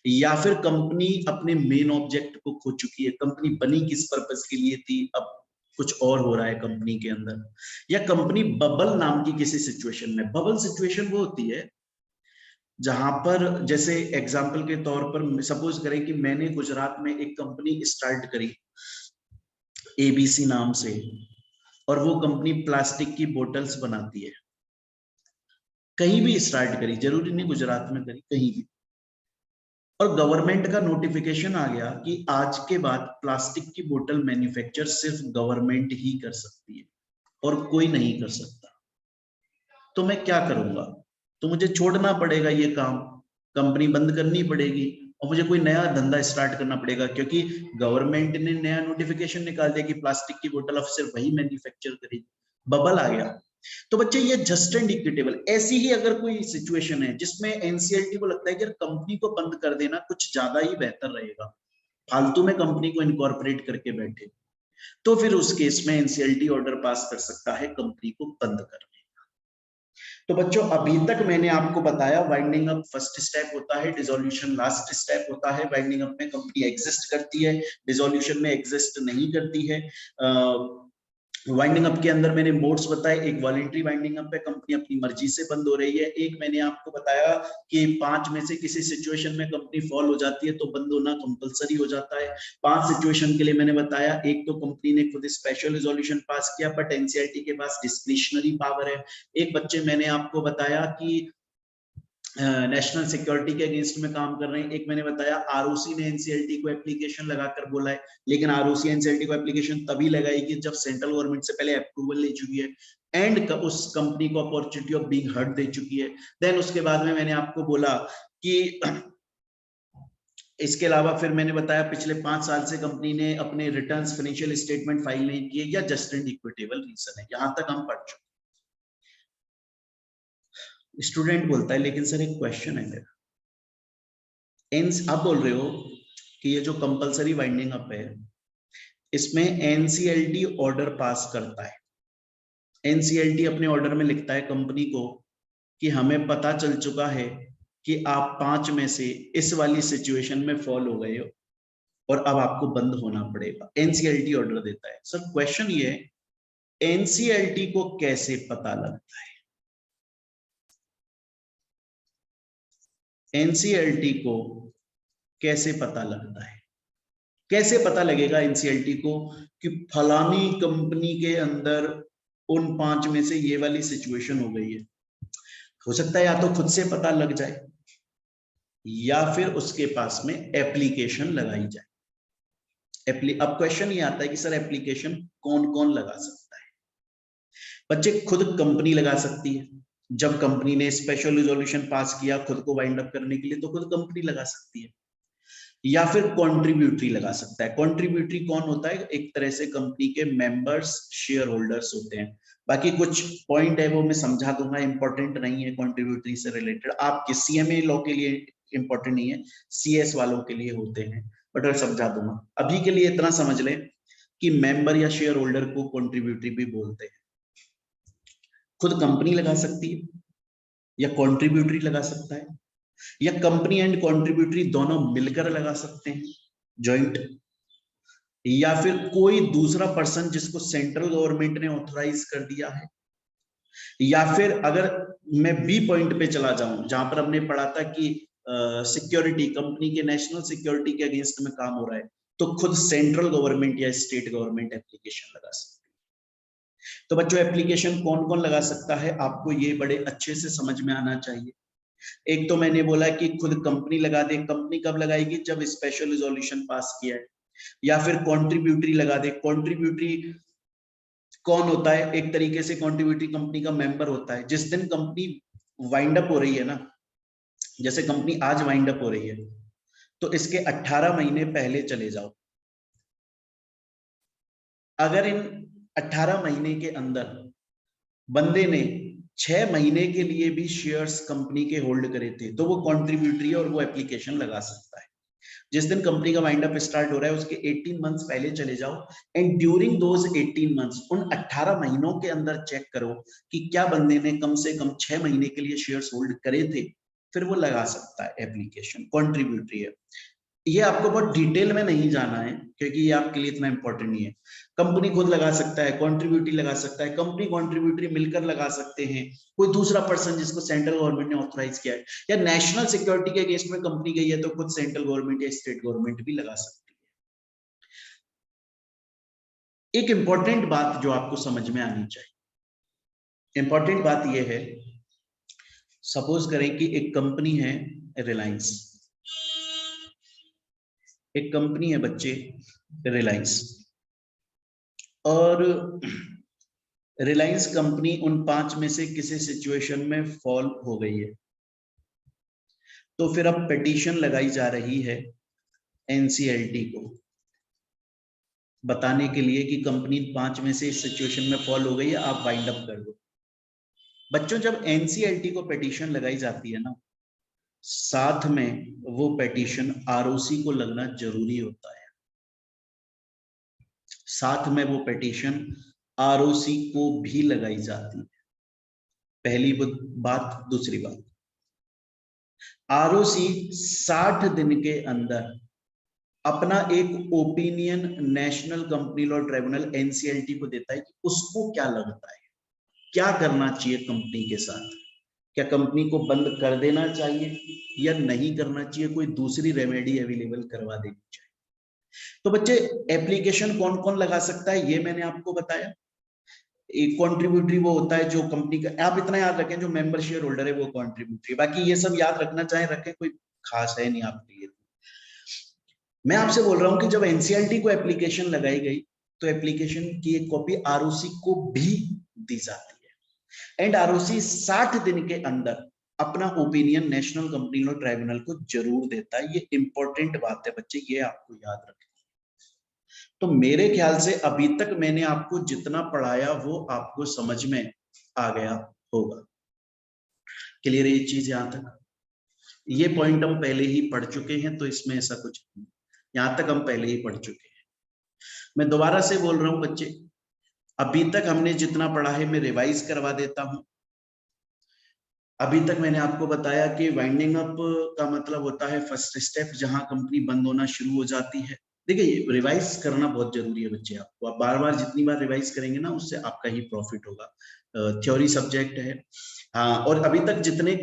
या फिर कंपनी अपने मेन ऑब्जेक्ट को खो चुकी है, कंपनी बनी किस पर्पस के लिए थी, अब कुछ और हो रहा है कंपनी के अंदर। या कंपनी बबल नाम की किसी सिचुएशन में, बबल सिचुएशन वो होती है जहां पर, जैसे एग्जांपल के तौर पर सपोज करें कि मैंने गुजरात में एक कंपनी स्टार्ट करी एबीसी नाम से, और वो कंपनी प्लास्टिक की बोतल्स बनाती है। कहीं भी स्टार्ट करी, जरूरी नहीं गुजरात में करी, कहीं भी, और गवर्नमेंट का नोटिफिकेशन आ गया कि आज के बाद प्लास्टिक की बोतल मैन्युफैक्चर सिर्फ गवर्नमेंट ही कर सकती है और कोई नहीं कर सकता। तो मैं क्या करूंगा? तो मुझे छोड़ना पड़ेगा ये काम, कंपनी बंद करनी पड़ेगी और मुझे कोई नया धंधा स्टार्ट करना पड़ेगा, क्योंकि गवर्नमेंट ने नया नोटिफिकेशन निकाल दिया कि प्लास्टिक की बोतल अब सिर्फ वही मैन्युफैक्चर करेगी, बबल आ गया। तो बच्चे ये जस्ट एंड इक्विटेबल, ऐसी ही अगर कोई सिचुएशन है जिसमें एनसीएलटी को लगता है कि कंपनी को बंद कर देना कुछ ज्यादा ही बेहतर रहेगा, फालतू में कंपनी को इनकॉर्पोरेट करके बैठे, तो फिर उस केस में एनसीएलटी ऑर्डर पास कर सकता है कंपनी को बंद करने। तो बच्चों अभी तक मैंने आपको बताया वाइंडिंग अप फर्स्ट स्टेप होता है, डिसोल्यूशन लास्ट स्टेप होता है। वाइंडिंग अप में कंपनी एग्जिस्ट करती है, डिसोल्यूशन में एग्जिस्ट नहीं करती है। वाइंडिंग अप के अंदर मैंने मोड्स बताए, एक वॉलंटरी वाइंडिंग अप है, कंपनी अपनी मर्जी से बंद हो रही है। एक मैंने आपको बताया कि 5 में से किसी सिचुएशन में कंपनी फॉल हो जाती है तो बंद होना कंपलसरी हो जाता है। 5 सिचुएशन के लिए मैंने बताया, एक तो कंपनी ने खुद स्पेशल रिजोल्यूशन पास किया बट एनसीईआरटी के पास डिस्क्रिशनरी पावर है। एक बच्चे मैंने आपको बताया कि नेशनल सिक्योरिटी के अगेंस्ट में काम कर रहे हैं। एक मैंने बताया आरओसी ने एनसीएलटी को एप्लीकेशन लगाकर बोला है, लेकिन आरओसी एनसीएलटी को एप्लीकेशन तभी लगाएगी जब सेंट्रल गवर्नमेंट से पहले अप्रूवल ले चुकी है एंड उस कंपनी को opportunity of being heard they चुकी है। देन उसके बाद में मैंने आपको बोला कि इसके अलावा फिर मैंने बताया पिछले 5 साल से कंपनी ने अपने रिटर्न्स, फाइनेंशियल स्टेटमेंट फाइल नहीं किए या जस्ट एंड इक्विटेबल रीजन है। यहां तक हम पढ़ चुके। स्टूडेंट बोलता है लेकिन सर एक क्वेश्चन है मेरा, आप बोल रहे हो कि ये जो कंपलसरी वाइंडिंग अप है इसमें एनसीएलटी ऑर्डर पास करता है, एनसीएलटी अपने ऑर्डर में लिखता है कंपनी को कि हमें पता चल चुका है कि आप 5 में से इस वाली सिचुएशन में फॉल हो गए हो और अब आपको बंद होना पड़ेगा, एनसीएलटी ऑर्डर देता है। सर क्वेश्चन ये है एनसीएलटी को कैसे पता लगता है? एनसीएलटी को कैसे पता लगता है? कैसे पता लगेगा एनसीएलटी को कि फलानी कंपनी के अंदर उन 5 में से ये वाली सिचुएशन हो गई है? हो सकता है या तो खुद से पता लग जाए या फिर उसके पास में एप्लीकेशन लगाई जाए। अब क्वेश्चन ये आता है कि सर एप्लीकेशन कौन कौन लगा सकता है? बच्चे खुद कंपनी लगा सकती है, जब कंपनी ने स्पेशल रिजोल्यूशन पास किया खुद को वाइंड अप करने के लिए तो खुद कंपनी लगा सकती है, या फिर कॉन्ट्रीब्यूटरी लगा सकता है। कॉन्ट्रीब्यूटरी कौन होता है? एक तरह से कंपनी के मेंबर्स, शेयर होल्डर्स होते हैं। बाकी कुछ पॉइंट है वो मैं समझा दूंगा, इंपॉर्टेंट नहीं है कॉन्ट्रीब्यूटरी से रिलेटेड, आपके सीएमए लॉ के लिए इंपॉर्टेंट नहीं है, सीएस वालों के लिए होते हैं, बट मैं समझा दूंगा। अभी के लिए इतना समझ लें कि मेंबर या शेयर होल्डर को कॉन्ट्रीब्यूटरी भी बोलते हैं। खुद कंपनी लगा सकती है या कॉन्ट्रीब्यूटरी लगा सकता है, या कंपनी एंड कॉन्ट्रीब्यूटरी दोनों मिलकर लगा सकते हैं जॉइंट, या फिर कोई दूसरा पर्सन जिसको सेंट्रल गवर्नमेंट ने ऑथराइज कर दिया है, या फिर अगर मैं बी पॉइंट पे चला जाऊं जहां पर हमने पढ़ा था कि सिक्योरिटी, कंपनी के नेशनल सिक्योरिटी के अगेंस्ट में काम हो रहा है, तो खुद सेंट्रल गवर्नमेंट या स्टेट गवर्नमेंट एप्लीकेशन लगा सकती है। तो बच्चों एप्लीकेशन कौन कौन लगा सकता है, आपको ये बड़े अच्छे से समझ में आना चाहिए। एक तो मैंने बोला कि खुद कंपनी लगा दे, कंपनी कब लगाएगी, जब स्पेशल रिजोल्यूशन पास किया है, या फिर कॉन्ट्रीब्यूटरी लगा दे। कॉन्ट्रीब्यूटरी कौन होता है, एक तरीके से कॉन्ट्रीब्यूटरी कंपनी का मेंबर होता है। जिस दिन कंपनी वाइंड अप हो रही है ना, जैसे कंपनी आज वाइंड अप हो रही है, तो इसके 18 महीने पहले चले जाओ। अगर इन 18 महीने के अंदर बंदे ने 6 महीने के लिए भी शेयर्स कंपनी के होल्ड करे थे, तो वो कॉन्ट्रीब्यूटरी और वो एप्लीकेशन लगा सकता है। जिस दिन कंपनी का वाइंड अप स्टार्ट हो रहा है उसके 18 मंथ्स पहले चले जाओ, एंड ड्यूरिंग दोज 18 मंथ्स, उन 18 महीनों के अंदर चेक करो कि क्या बंदे ने कम से कम 6 महीने के लिए शेयर्स होल्ड करे थे, फिर वो लगा सकता है एप्लीकेशन। कॉन्ट्रीब्यूटरी है ये, आपको बहुत डिटेल में नहीं जाना है क्योंकि ये आपके लिए इतना इंपॉर्टेंट नहीं है। कंपनी खुद लगा सकता है, कॉन्ट्रीब्यूटरी लगा सकता है, कंपनी कॉन्ट्रीब्यूटरी मिलकर लगा सकते हैं, कोई दूसरा पर्सन जिसको सेंट्रल गवर्नमेंट ने ऑथराइज किया है, या नेशनल सिक्योरिटी के अगेंस्ट में कंपनी गई है तो खुद सेंट्रल गवर्नमेंट या स्टेट गवर्नमेंट भी लगा सकती है। एक इंपॉर्टेंट बात जो आपको समझ में आनी चाहिए, इंपॉर्टेंट बात यह है, सपोज करें कि एक कंपनी है रिलायंस, एक कंपनी है बच्चे रिलायंस, और रिलायंस कंपनी उन 5 में से किसी सिचुएशन में फॉल हो गई है, तो फिर अब पिटीशन लगाई जा रही है एनसीएलटी को बताने के लिए कि कंपनी 5 में से इस सिचुएशन में फॉल हो गई है, आप वाइंड अप कर दो। बच्चों जब एनसीएलटी को पिटीशन लगाई जाती है ना, साथ में वो पिटीशन आरओसी को लगना जरूरी होता है, साथ में वो पिटीशन आरओसी को भी लगाई जाती है। पहली बात। दूसरी बात, आरओसी 60 दिन के अंदर अपना एक opinion national company law tribunal NCLT को देता है कि उसको क्या लगता है, क्या करना चाहिए कंपनी के साथ, क्या कंपनी को बंद कर देना चाहिए या नहीं करना चाहिए, कोई दूसरी रेमेडी अवेलेबल करवा देनी चाहिए। तो बच्चे एप्लीकेशन कौन कौन लगा सकता है ये मैंने आपको बताया। एक कॉन्ट्रीब्यूटरी वो होता है जो कंपनी का, आप इतना याद रखें जो मेंबर शेयर होल्डर है वो कॉन्ट्रीब्यूटरी, बाकी ये सब याद रखना चाहे रखें, कोई खास है नहीं आपके लिए। मैं आपसे बोल रहा हूं कि जब एनसीएलटी को एप्लीकेशन लगाई गई तो एप्लीकेशन की एक कॉपी आरओसी को भी दी जाती है, एंड आरओसी 60 दिन के अंदर अपना opinion national company law tribunal को जरूर देता है। ये इंपॉर्टेंट बात है बच्चे, ये आपको याद रखें। तो मेरे ख्याल से अभी तक मैंने आपको जितना पढ़ाया वो आपको समझ में आ गया होगा। क्लियर है ये चीज यहां तक? ये पॉइंट हम पहले ही पढ़ चुके हैं, तो इसमें ऐसा कुछ नहीं, यहां तक हम पहले ही पढ़ चुके हैं। मैं दोबारा से बोल रहा हूं बच्चे, अभी तक हमने जितना पढ़ा है मैं रिवाइज करवा देता हूं। अभी तक मैंने आपको बताया कि वाइंडिंग अप का मतलब होता है फर्स्ट स्टेप, जहां कंपनी बंद होना शुरू हो जाती है। देखिए रिवाइज करना बहुत जरूरी है बच्चे, आपको आप बार बार जितनी बार रिवाइज करेंगे ना उससे आपका ही प्रॉफिट होगा। थ्योरी सब्जेक्ट है। हाँ, और अभी तक जितने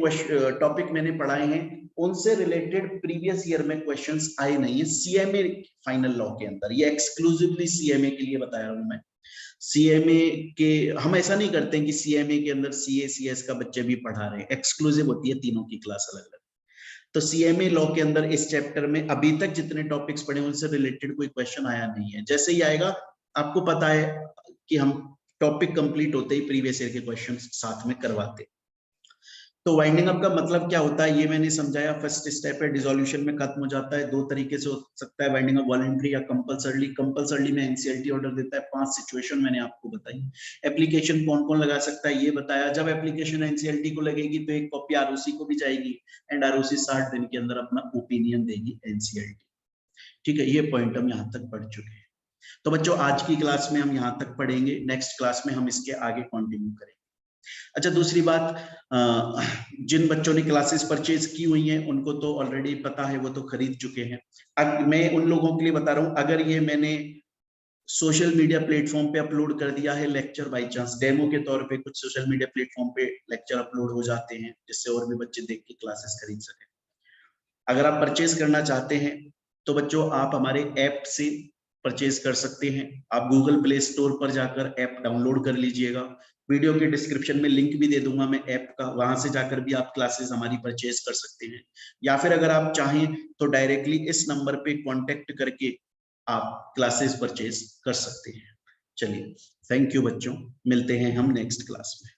टॉपिक मैंने पढ़ाए हैं उनसे रिलेटेड प्रीवियस ईयर में क्वेश्चंस आए नहीं है सीएमए फाइनल लॉ के अंदर। ये एक्सक्लूसिवली सीएमए के लिए बता रहा हूं मैं। सीएमए के हम ऐसा नहीं करते हैं कि सीएमए के अंदर सीए सीएस का बच्चे भी पढ़ा रहे हैं, एक्सक्लूसिव होती है तीनों की क्लास अलग अलग। तो सीएमए लॉ के अंदर इस चैप्टर में अभी तक जितने टॉपिक्स पढ़े उनसे रिलेटेड कोई क्वेश्चन आया नहीं है। जैसे ही आएगा आपको पता है कि हम टॉपिक कंप्लीट होते ही प्रीवियस ईयर के क्वेश्चन साथ में करवाते। तो वाइंडिंग अप का मतलब क्या होता है ये मैंने समझाया। फर्स्ट स्टेप है डिसोल्यूशन में खत्म हो जाता है। दो तरीके से हो सकता है वाइंडिंग अप, वॉलंटरी या कंपलसरी। कंपलसरी में एनसीएलटी ऑर्डर देता है। 5 सिचुएशन मैंने आपको बताई। एप्लीकेशन कौन कौन लगा सकता है ये बताया। जब एप्लीकेशन एनसीएलटी को लगेगी तो एक कॉपी आरओसी को भी जाएगी, एंड आरओसी 60 दिन के अंदर अपना ओपिनियन देगी एनसीएलटी। ठीक है, ये पॉइंट हम यहाँ तक पढ़ चुके हैं। तो बच्चों आज की क्लास में हम यहाँ तक पढ़ेंगे, नेक्स्ट क्लास में हम इसके आगे कंटिन्यू करेंगे। अच्छा, दूसरी बात, जिन बच्चों ने क्लासेस परचेज की हुई हैं उनको तो ऑलरेडी पता है, वो तो खरीद चुके हैं। अब मैं उन लोगों के लिए बता रहा हूं, अगर ये मैंने सोशल मीडिया प्लेटफॉर्म पे अपलोड कर दिया है लेक्चर, बाई चांस डेमो के तौर पे कुछ सोशल मीडिया प्लेटफॉर्म पे लेक्चर अपलोड हो जाते हैं जिससे और भी बच्चे देख के क्लासेस खरीद सके, अगर आप परचेज करना चाहते हैं तो बच्चों आप हमारे ऐप से परचेज कर सकते हैं। आप गूगल प्ले स्टोर पर जाकर ऐप डाउनलोड कर लीजिएगा। वीडियो के डिस्क्रिप्शन में लिंक भी दे दूंगा मैं ऐप का, वहां से जाकर भी आप क्लासेस हमारी परचेज कर सकते हैं। या फिर अगर आप चाहें तो डायरेक्टली इस नंबर पे कांटेक्ट करके आप क्लासेस परचेज कर सकते हैं। चलिए, थैंक यू बच्चों, मिलते हैं हम नेक्स्ट क्लास में।